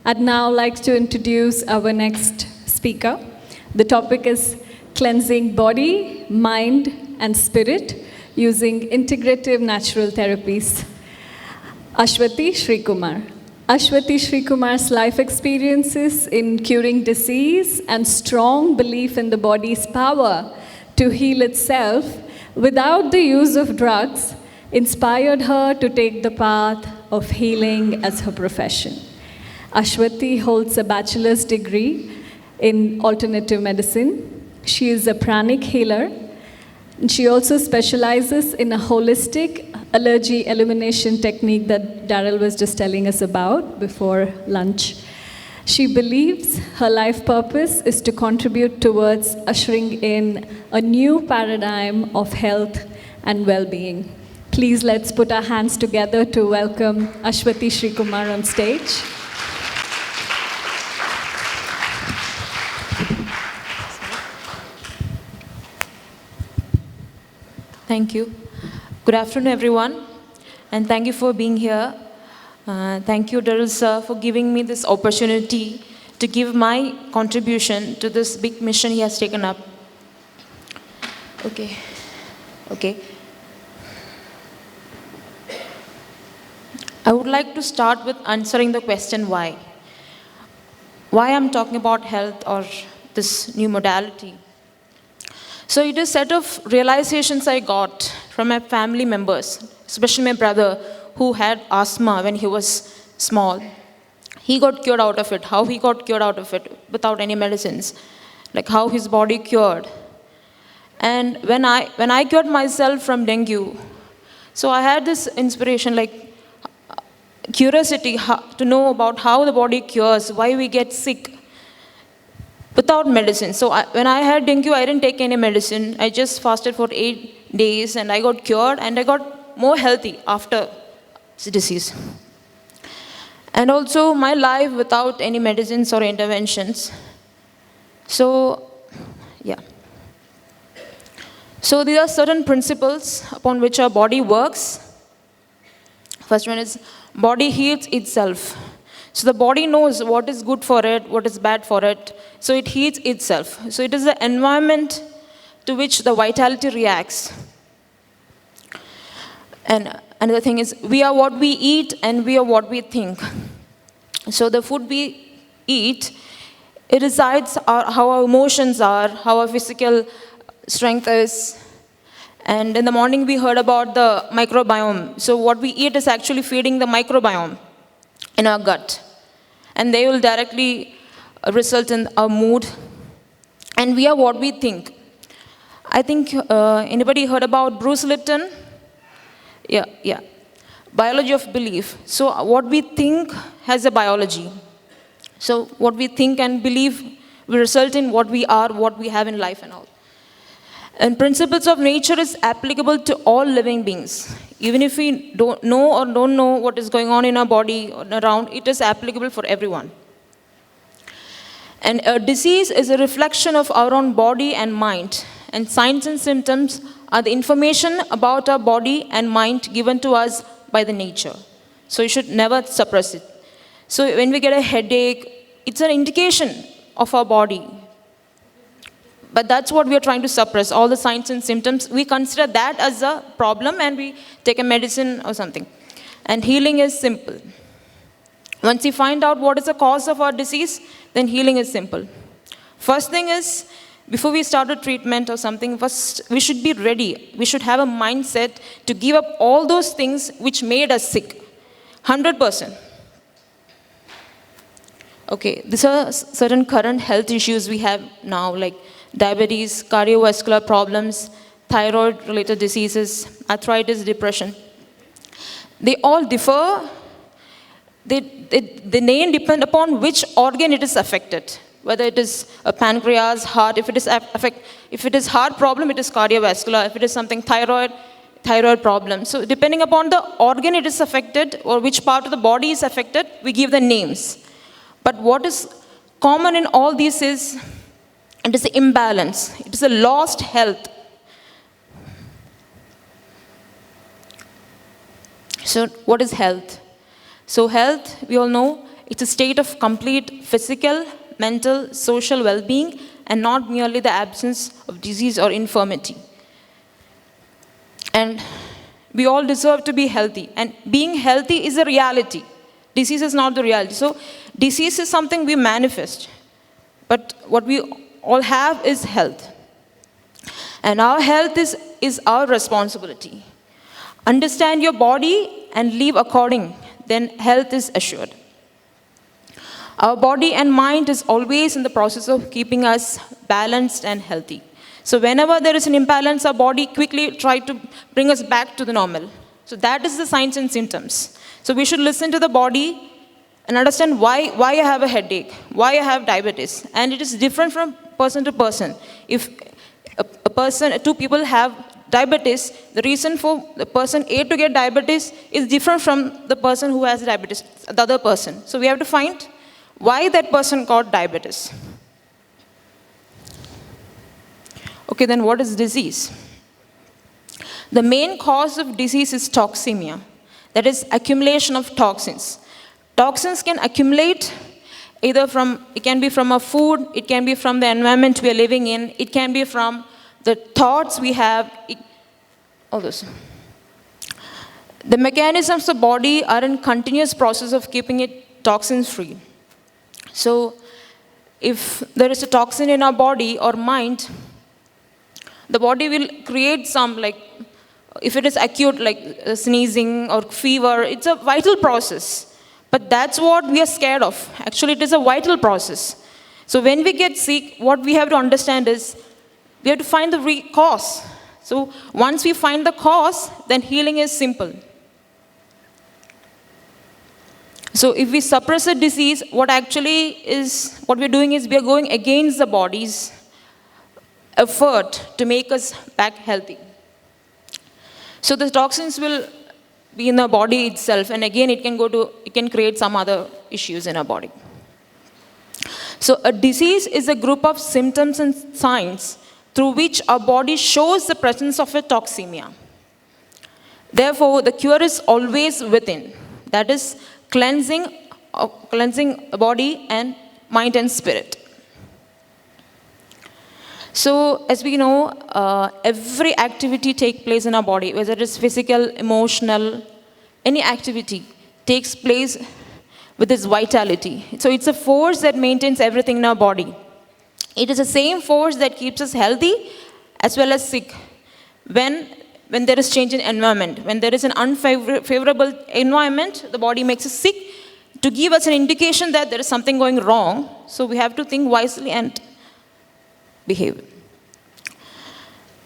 I'd now like to introduce our next speaker. The topic is cleansing body, mind, and spirit using integrative natural therapies. Aswathy Sreekumar. Aswathy Sreekumar's life experiences in curing disease and strong belief in the body's power to heal itself without the use of drugs inspired her to take the path of healing as her profession. Aswathy holds a bachelor's degree in alternative medicine. She is a pranic healer. And she also specializes in a holistic allergy elimination technique that Daryl was just telling us about before lunch. She believes her life purpose is to contribute towards ushering in a new paradigm of health and well-being. Please let's put our hands together to welcome Aswathy Sreekumar on stage. Thank you. Good afternoon, everyone, and thank you for being here. Thank you, Daryl sir, for giving me this opportunity to give my contribution to this big mission he has taken up. Okay. I would like to start with answering the question why. Why I'm talking about health or this new modality. So it is a set of realizations I got from my family members, especially my brother who had asthma when he was small. He got cured out of it. How he got cured out of it without any medicines, like how his body cured. And when I cured myself from dengue, so I had this inspiration, like curiosity to know about how the body cures, why we get sick without medicine. So when I had dengue, I didn't take any medicine. I just fasted for 8 days and I got cured and I got more healthy after the disease. And also my life without any medicines or interventions. So, yeah. So there are certain principles upon which our body works. First one is body heals itself. So the body knows what is good for it, what is bad for it. So it heals itself. So it is the environment to which the vitality reacts. And another thing is we are what we eat and we are what we think. So the food we eat, it decides how our emotions are, how our physical strength is. And in the morning we heard about the microbiome. So what we eat is actually feeding the microbiome in our gut. And they will directly result in our mood. And we are what we think. I think, anybody heard about Bruce Lipton? Yeah. Biology of belief. So what we think has a biology. So what we think and believe will result in what we are, what we have in life and all. And principles of nature is applicable to all living beings. Even if we don't know what is going on in our body or around, it is applicable for everyone. And a disease is a reflection of our own body and mind. And signs and symptoms are the information about our body and mind given to us by the nature. So you should never suppress it. So when we get a headache, it's an indication of our body. But that's what we are trying to suppress, all the signs and symptoms. We consider that as a problem and we take a medicine or something. And healing is simple. Once you find out what is the cause of our disease, then healing is simple. First thing is, before we start a treatment or something, first we should be ready. We should have a mindset to give up all those things which made us sick. 100%. Okay, these are certain current health issues we have now, like diabetes, cardiovascular problems, thyroid-related diseases, arthritis, depression. They all differ. The name depends upon which organ it is affected. Whether it is a pancreas, heart, if it is heart problem, it is cardiovascular. If it is something thyroid problem. So depending upon the organ it is affected or which part of the body is affected, we give the names. But what is common in all these is, it is an imbalance. It is a lost health. So what is health? So health, we all know, it's a state of complete physical, mental, social well-being, and not merely the absence of disease or infirmity. And we all deserve to be healthy. And being healthy is a reality. Disease is not the reality. So disease is something we manifest. But what we all have is health. And our health is our responsibility. Understand your body and live according, then health is assured. Our body and mind is always in the process of keeping us balanced and healthy. So whenever there is an imbalance, our body quickly tries to bring us back to the normal. So that is the signs and symptoms. So we should listen to the body and understand why I have a headache, why I have diabetes. And it is different from person to person. If two people have diabetes, the reason for the person A to get diabetes is different from the person who has diabetes, the other person. So we have to find why that person got diabetes. Okay, then what is disease? The main cause of disease is toxemia. That is accumulation of toxins. Toxins can accumulate either from, it can be from our food, it can be from the environment we are living in, it can be from the thoughts we have, all those. The mechanisms of the body are in continuous process of keeping it toxins free. So if there is a toxin in our body or mind, the body will create some, like, if it is acute, like sneezing or fever, it's a vital process. But that's what we are scared of. Actually, it is a vital process. So when we get sick, what we have to understand is, we have to find the cause. So once we find the cause, then healing is simple. So if we suppress a disease, what we're doing is we are going against the body's effort to make us back healthy. So the toxins will be in the body itself, and again it can create some other issues in our body. So a disease is a group of symptoms and signs through which our body shows the presence of a toxemia. Therefore, the cure is always within. That is cleansing the body and mind and spirit. So, as we know, every activity takes place in our body, whether it is physical, emotional, any activity takes place with its vitality. So, it's a force that maintains everything in our body. It is the same force that keeps us healthy as well as sick. When there is change in environment, when there is an unfavorable environment, the body makes us sick to give us an indication that there is something going wrong. So, we have to think wisely and behave.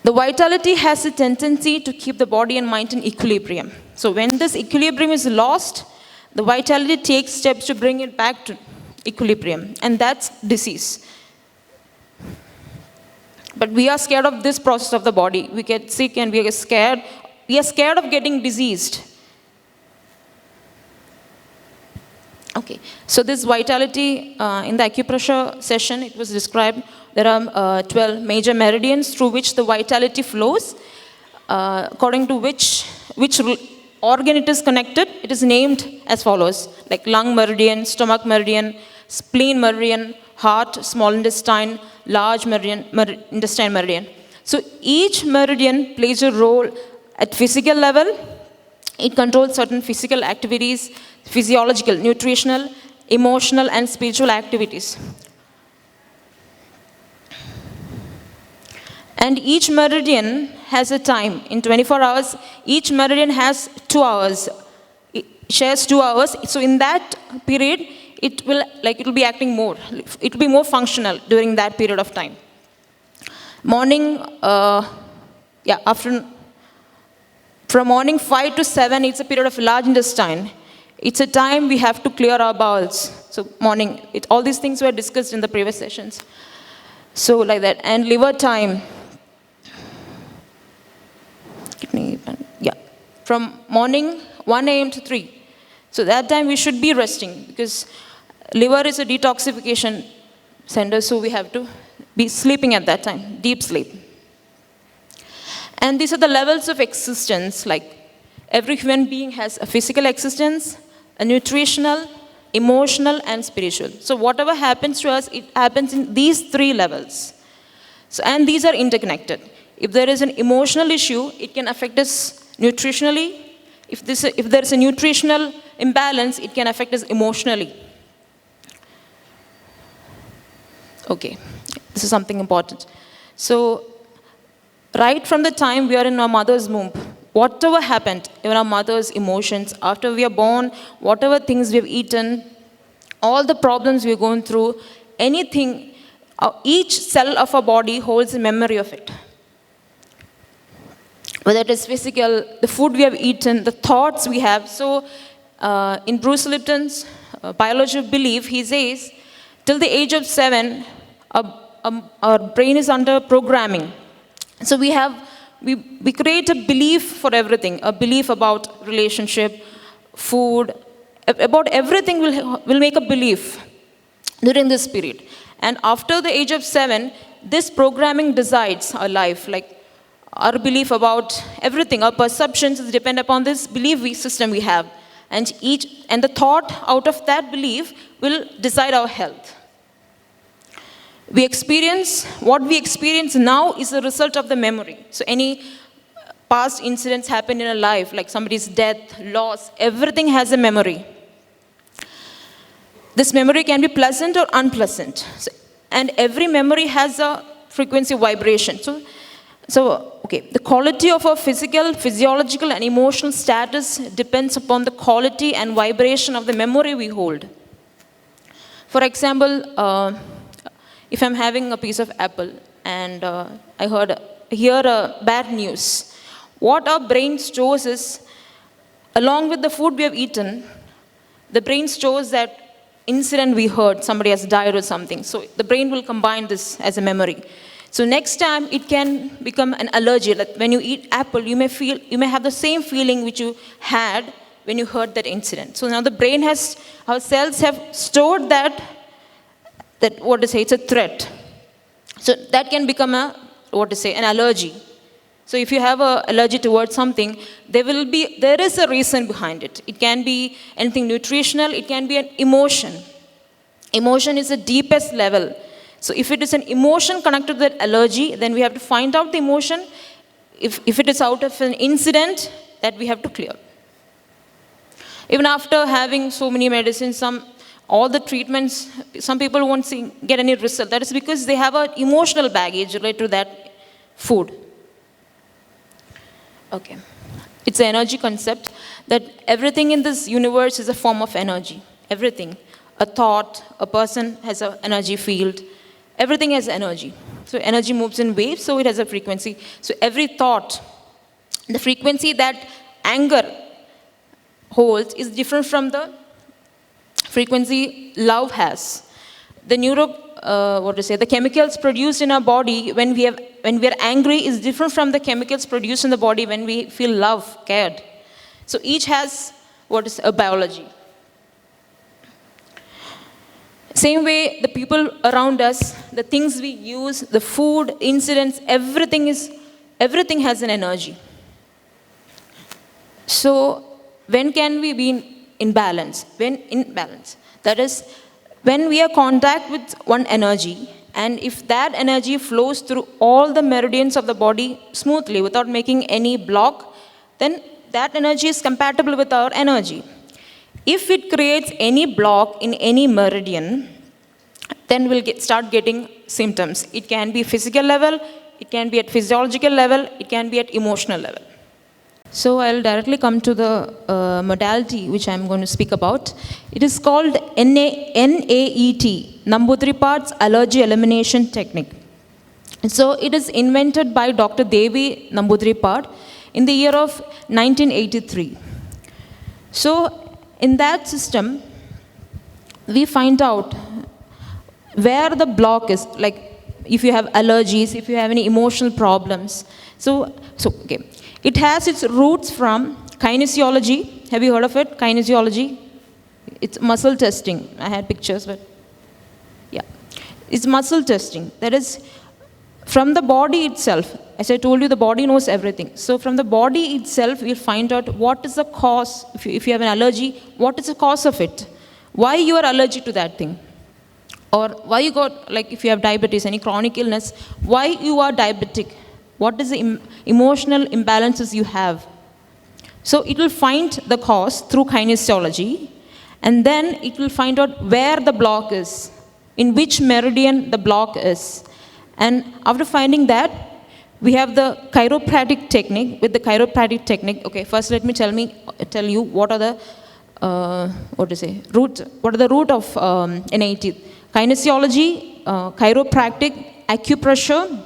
The vitality has a tendency to keep the body and mind in equilibrium. So when this equilibrium is lost, the vitality takes steps to bring it back to equilibrium, and that's disease. But we are scared of this process of the body. We get sick and we are scared. We are scared of getting diseased. Okay, so this vitality in the acupressure session, it was described. There are 12 major meridians through which the vitality flows. According to which organ it is connected, it is named as follows, like lung meridian, stomach meridian, spleen meridian, heart, small intestine, large meridian, intestine meridian. So each meridian plays a role at physical level. It controls certain physical activities, physiological, nutritional, emotional, and spiritual activities. And each meridian has a time. In 24 hours, each meridian has 2 hours. It shares 2 hours. So in that period, it will be acting more. It will be more functional during that period of time. Morning, afternoon. From morning 5 to 7, it's a period of large intestine. It's a time we have to clear our bowels. So morning, all these things were discussed in the previous sessions. So like that. And liver time. From morning 1 a.m. to 3. So that time we should be resting, because liver is a detoxification center, so we have to be sleeping at that time, deep sleep. And these are the levels of existence. Like every human being has a physical existence, a nutritional, emotional, and spiritual. So whatever happens to us, it happens in these three levels. So, and these are interconnected. If there is an emotional issue, it can affect us nutritionally. If there is a nutritional imbalance, it can affect us emotionally. Okay, this is something important. So, right from the time we are in our mother's womb, whatever happened in our mother's emotions, after we are born, whatever things we have eaten, all the problems we are going through, anything, each cell of our body holds a memory of it. Whether it is physical, the food we have eaten, the thoughts we have. So, in Bruce Lipton's biology of belief, he says, till the age of 7, our brain is under programming. So we create a belief for everything, a belief about relationship, food, about everything will make a belief during this period. And after the age of 7, this programming decides our life, like our belief about everything, our perceptions depend upon this belief system we have. And the thought out of that belief will decide our health. What we experience now is a result of the memory. So any past incidents happen in a life, like somebody's death, loss, everything has a memory. This memory can be pleasant or unpleasant. And every memory has a frequency vibration. So, the quality of our physical, physiological, and emotional status depends upon the quality and vibration of the memory we hold. For example, if I'm having a piece of apple and I hear bad news, what our brain stores is, along with the food we have eaten, the brain stores that incident we heard, somebody has died or something. So the brain will combine this as a memory. So next time it can become an allergy. Like when you eat apple, you may have the same feeling which you had when you heard that incident. So now the brain our cells have stored that it's a threat. So that can become an allergy. So if you have an allergy towards something, there is a reason behind it. It can be anything nutritional, it can be an emotion. Emotion is the deepest level. So if it is an emotion connected to that allergy, then we have to find out the emotion. If it is out of an incident, that we have to clear. Even after having so many medicines, all the treatments, some people won't get any result. That is because they have an emotional baggage related to that food. Okay. It's an energy concept that everything in this universe is a form of energy. Everything. A thought, a person has an energy field. Everything has energy. So energy moves in waves, so it has a frequency. So every thought, the frequency that anger holds is different from the frequency love has. The chemicals produced in our body when we are angry is different from the chemicals produced in the body when we feel love, cared. So each has a biology. Same way, the people around us, the things we use, the food, incidents, everything has an energy. So when can we be in balance? When in balance? That is, when we are in contact with one energy, and if that energy flows through all the meridians of the body smoothly without making any block, then that energy is compatible with our energy. If it creates any block in any meridian, then we'll start getting symptoms. It can be physical level, it can be at physiological level, it can be at emotional level. So I'll directly come to the modality which I'm going to speak about. It is called NAET, Namboodiripat's Allergy Elimination Technique. So it is invented by Dr. Devi Namboodiripad in the year of 1983. So in that system, we find out where the block is, like if you have allergies, if you have any emotional problems. Okay. It has its roots from kinesiology. Have you heard of it? Kinesiology? It's muscle testing. I had pictures, but yeah. It's muscle testing. That is, from the body itself. As I told you, the body knows everything. So from the body itself, we'll find out what is the cause. If you have an allergy, what is the cause of it? why you are allergic to that thing. Or why you got, like if you have diabetes, any chronic illness, why you are diabetic. What is the emotional imbalances you have. So it will find the cause through kinesiology, and then it will find out where the block is, in which meridian the block is. And after finding that, we have the chiropractic technique. With the chiropractic technique, okay, first let me tell you what are the what are the root of NAET. Kinesiology, chiropractic, acupressure.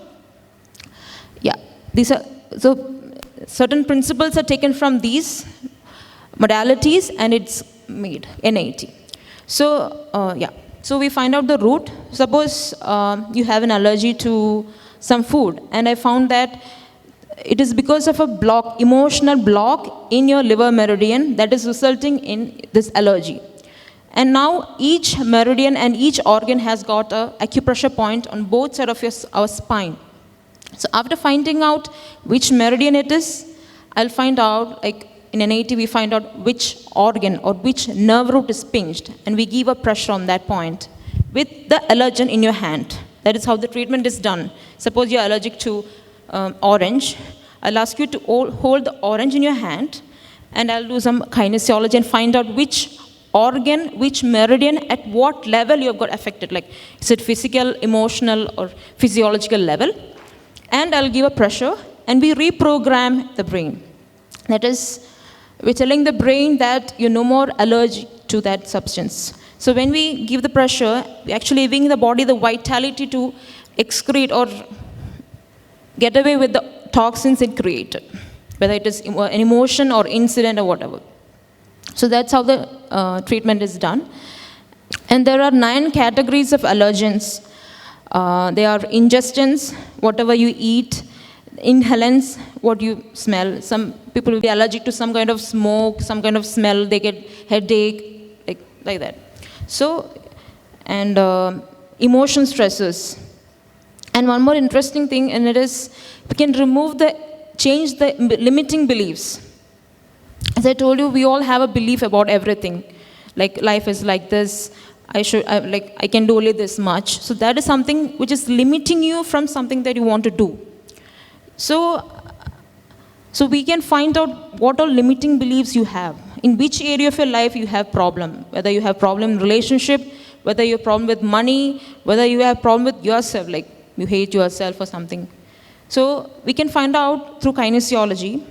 Yeah, these are, so certain principles are taken from these modalities and it's made NAET. So yeah, so we find out the root. Suppose you have an allergy to some food, and I found that it is because of a block, emotional block in your liver meridian that is resulting in this allergy. And now each meridian and each organ has got an acupressure point on both sides of our spine. So after finding out which meridian it is, I'll find out, like in NAET we find out which organ or which nerve root is pinched, and we give a pressure on that point with the allergen in your hand. That is how the treatment is done. Suppose you're allergic to orange. I'll ask you to hold the orange in your hand, and I'll do some kinesiology and find out which organ, which meridian, at what level you have got affected. Like, is it physical, emotional, or physiological level? And I'll give a pressure, and we reprogram the brain. That is, we're telling the brain that you're no more allergic to that substance. So when we give the pressure, we're actually giving the body the vitality to excrete or get away with the toxins it created, whether it is an emotion or incident or whatever. So that's how the treatment is done. And there are 9 categories of allergens. They are ingestions, whatever you eat; inhalants, what you smell. Some people will be allergic to some kind of smoke, some kind of smell, they get headache, like that. So, and emotion stressors. And one more interesting thing, and it is, we can change the limiting beliefs. As I told you, we all have a belief about everything. Like, life is like this, I can do only this much. So that is something which is limiting you from something that you want to do. So we can find out what all limiting beliefs you have. In which area of your life you have problem. Whether you have problem in relationship, whether you have problem with money, whether you have problem with yourself, like you hate yourself or something. So we can find out through kinesiology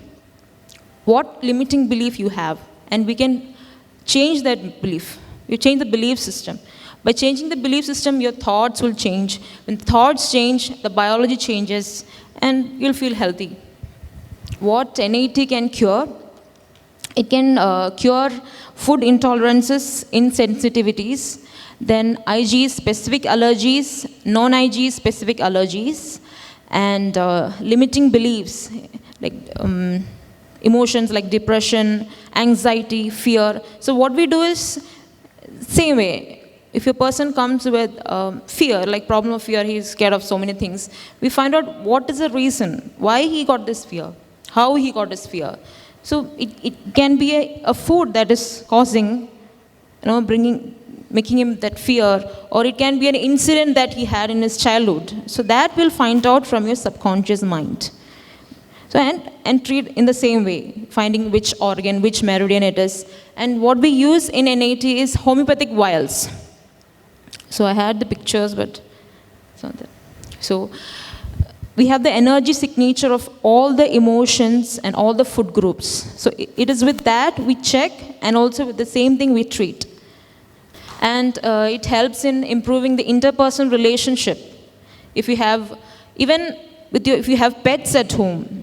what limiting belief you have, and we can change that belief. You change the belief system. By changing the belief system, your thoughts will change. When thoughts change, the biology changes, and you'll feel healthy. What NAET can cure? It can cure food intolerances, insensitivities, then IG specific allergies, non-IG specific allergies, and limiting beliefs, like emotions like depression, anxiety, fear. So what we do is, same way, if a person comes with fear, like problem of fear, he's scared of so many things, we find out what is the reason, why he got this fear, how he got this fear. So it can be a food that is causing, making him that fear, or it can be an incident that he had in his childhood. So that will find out from your subconscious mind. So and treat in the same way, finding which organ, which meridian it is. And what we use in NAET is homeopathic vials. So I had the pictures, but it's not there. So we have the energy signature of all the emotions and all the food groups. So it is with that we check, and also with the same thing we treat. And it helps in improving the interpersonal relationship. If you have, if you have pets at home,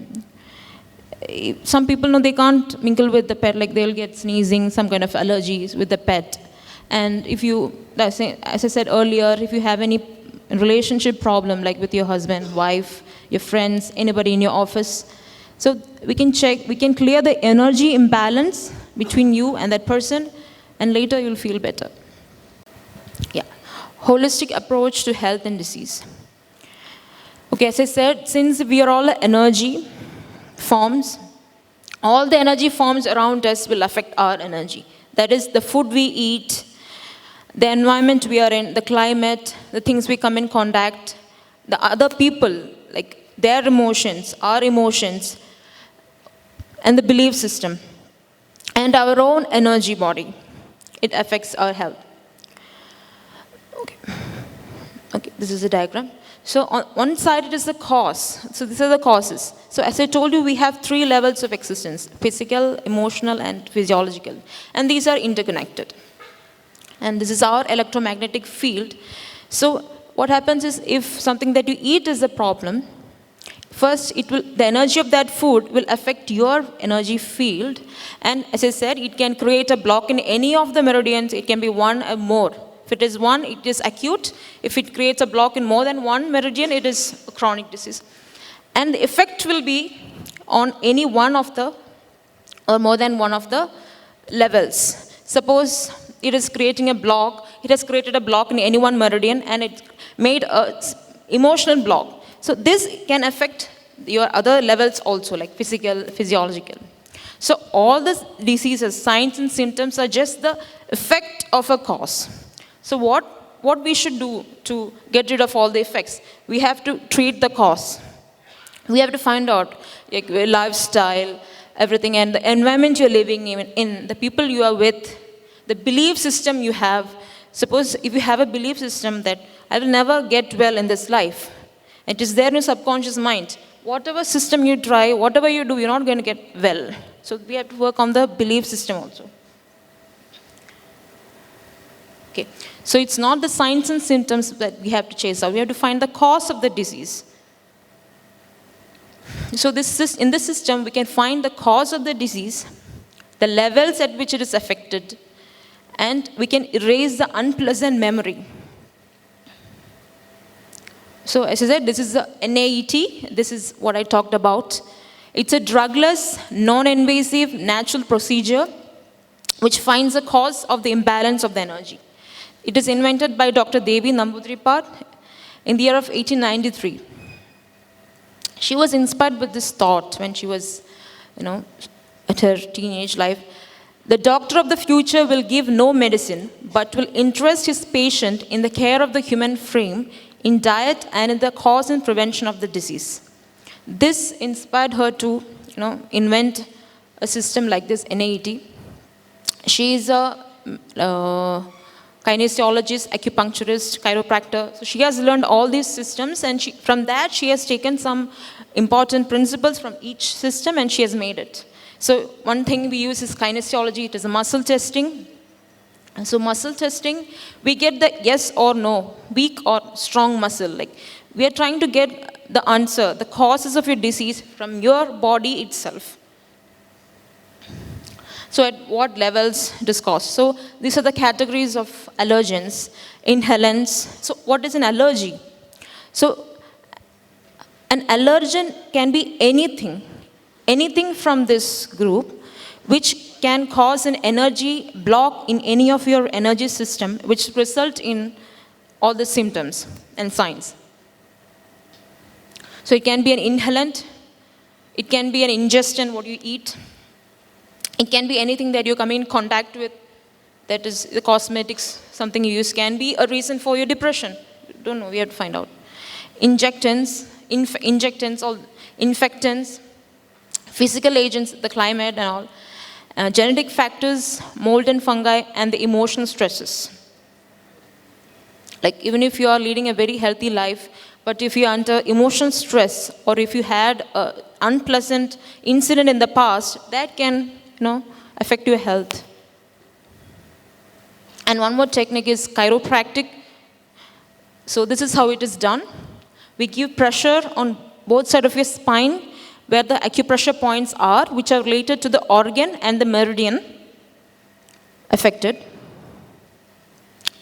some people know they can't mingle with the pet, like they'll get sneezing, some kind of allergies with the pet. And if you, as I said earlier, if you have any relationship problem, like with your husband, wife, your friends, anybody in your office, so we can check, we can clear the energy imbalance between you and that person, and later you'll feel better. Yeah, holistic approach to health and disease. Okay, as I said, since we are all energy forms, all the energy forms around us will affect our energy. That is the food we eat, the environment we are in, the climate, the things we come in contact, the other people, like their emotions, our emotions, and the belief system, and our own energy body. It affects our health. Okay, this is a diagram. So on one side it is the cause. So these are the causes. So as I told you, we have 3 levels of existence: physical, emotional, and physiological. And these are interconnected. And this is our electromagnetic field. So what happens is, if something that you eat is a problem, first the energy of that food will affect your energy field. And as I said, it can create a block in any of the meridians. It can be one or more. If it is one, it is acute. If it creates a block in more than one meridian, it is a chronic disease. And the effect will be on any one of the, or more than one of the levels. Suppose it is creating a block, it has created a block in any one meridian, and it made an emotional block. So this can affect your other levels also, like physical, physiological. So all the diseases, signs and symptoms are just the effect of a cause. So what we should do to get rid of all the effects? We have to treat the cause. We have to find out like, your lifestyle, everything, and the environment you're living in, the people you are with, the belief system you have. Suppose if you have a belief system that I will never get well in this life, it is there in your subconscious mind. Whatever system you try, whatever you do, you're not going to get well. So we have to work on the belief system also. Okay. So it's not the signs and symptoms that we have to chase out. We have to find the cause of the disease. So in this system, we can find the cause of the disease, the levels at which it is affected, and we can erase the unpleasant memory. So as I said, this is the NAET. This is what I talked about. It's a drugless, non-invasive, natural procedure which finds the cause of the imbalance of the energy. It is invented by Dr. Devi Namboodiripad in the year of 1893. She was inspired with this thought when she was, at her teenage life. The doctor of the future will give no medicine, but will interest his patient in the care of the human frame, in diet, and in the cause and prevention of the disease. This inspired her to, invent a system like this, NAET. She is a kinesiologist, acupuncturist, chiropractor. So she has learned all these systems, and from that she has taken some important principles from each system, and she has made it. So one thing we use is kinesiology. It is a muscle testing. And so muscle testing, we get the yes or no, weak or strong muscle. Like we are trying to get the answer, the causes of your disease from your body itself. So at what levels it is caused? So these are the categories of allergens, inhalants. So what is an allergy? So an allergen can be anything from this group which can cause an energy block in any of your energy system, which result in all the symptoms and signs. So it can be an inhalant, it can be an ingestion, what you eat. It can be anything that you come in contact with, that is the cosmetics, something you use, can be a reason for your depression. Don't know, we have to find out. Injectants, or infectants, physical agents, the climate and all, genetic factors, mold and fungi, and the emotional stresses. Like even if you are leading a very healthy life, but if you are under emotional stress, or if you had an unpleasant incident in the past, that can affect your health. And one more technique is chiropractic. So this is how it is done. We give pressure on both sides of your spine where the acupressure points are, which are related to the organ and the meridian affected.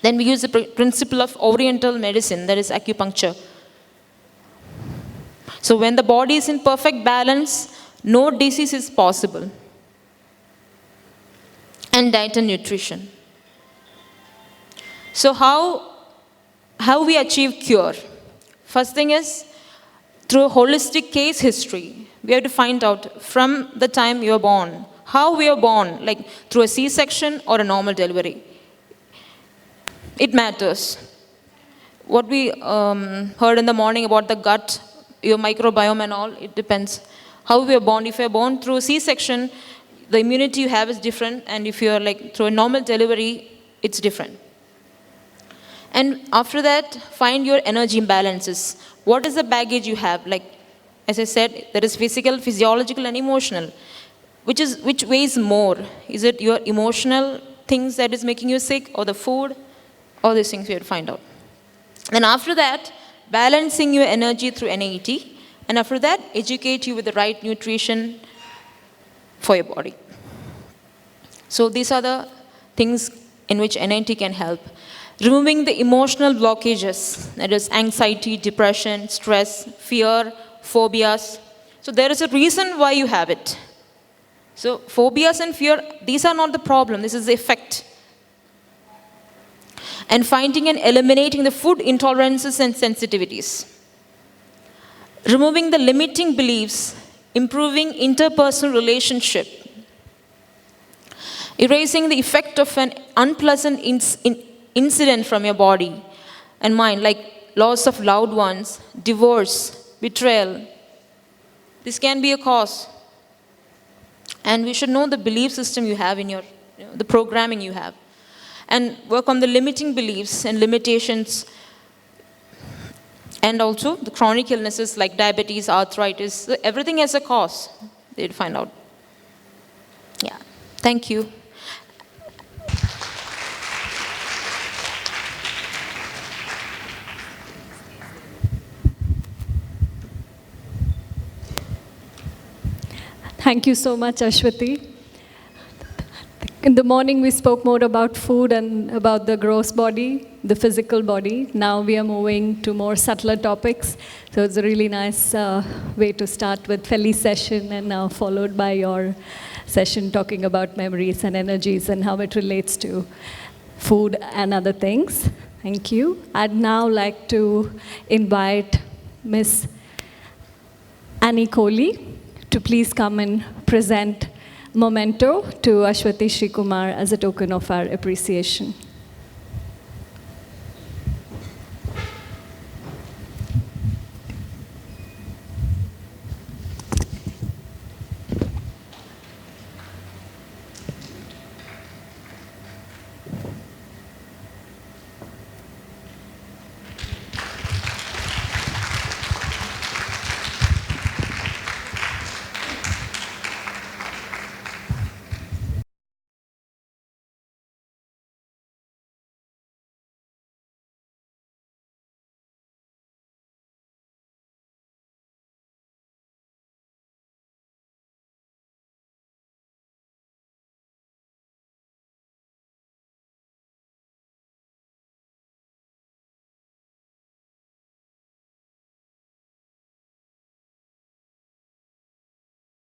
Then we use the principle of oriental medicine, that is acupuncture. So when the body is in perfect balance, no disease is possible. And diet and nutrition. So how we achieve cure? First thing is through a holistic case history. We have to find out from the time you are born, how we are born, like through a C-section or a normal delivery. it matters. What we heard in the morning about the gut, your microbiome and all, it depends. How we are born. If you're born through C-section, the immunity you have is different, and if you're like through a normal delivery, it's different. And after that, find your energy imbalances. What is the baggage you have? Like, as I said, there is physical, physiological, and emotional. Which weighs more? Is it your emotional things that is making you sick, or the food, or these things we have to find out. And after that, balancing your energy through NAET, and after that, educate you with the right nutrition for your body. So these are the things in which NAET can help. Removing the emotional blockages, that is anxiety, depression, stress, fear, phobias. So there is a reason why you have it. So phobias and fear, these are not the problem, this is the effect. And finding and eliminating the food intolerances and sensitivities. Removing the limiting beliefs, improving interpersonal relationship. Erasing the effect of an unpleasant incident from your body and mind, like loss of loved ones, divorce, betrayal. This can be a cause. And we should know the belief system you have in your, the programming you have. And work on the limiting beliefs and limitations. And also the chronic illnesses like diabetes, arthritis, everything has a cause. They'd find out. Yeah, thank you. Thank you so much, Aswathy. In the morning, we spoke more about food and about the gross body, the physical body. Now we are moving to more subtler topics. So it's a really nice way to start with Feli's session and now followed by your session talking about memories and energies and how it relates to food and other things. Thank you. I'd now like to invite Miss Annie Kohli to please come and present memento to Aswathy Sreekumar as a token of our appreciation.